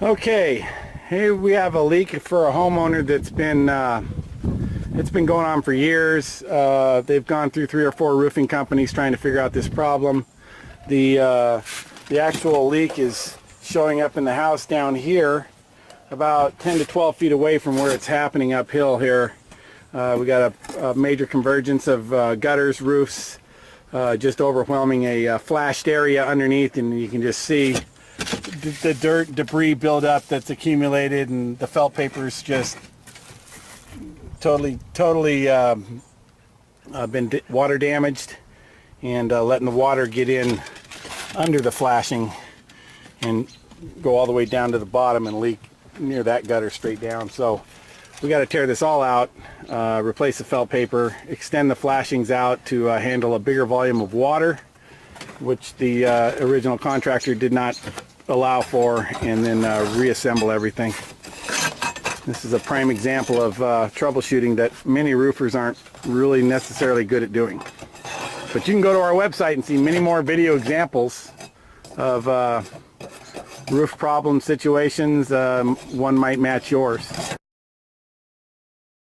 Okay, here we have a leak for a homeowner that's been it's been going on for years. They've gone through 3 or 4 roofing companies trying to figure out this problem. The actual leak is showing up in the house down here, about 10 to 12 feet away from where it's happening uphill here. We got a major convergence of gutters, roofs, just overwhelming a flashed area underneath, and you can just see the dirt, debris buildup that's accumulated, and the felt paper's just totally been water damaged, and letting the water get in under the flashing and go all the way down to the bottom and leak near that gutter straight down. So we got to tear this all out, replace the felt paper, extend the flashings out to handle a bigger volume of water, which the original contractor did not allow for, and then reassemble everything. This is a prime example of troubleshooting that many roofers aren't really necessarily good at doing. But you can go to our website and see many more video examples of roof problem situations. One might match yours.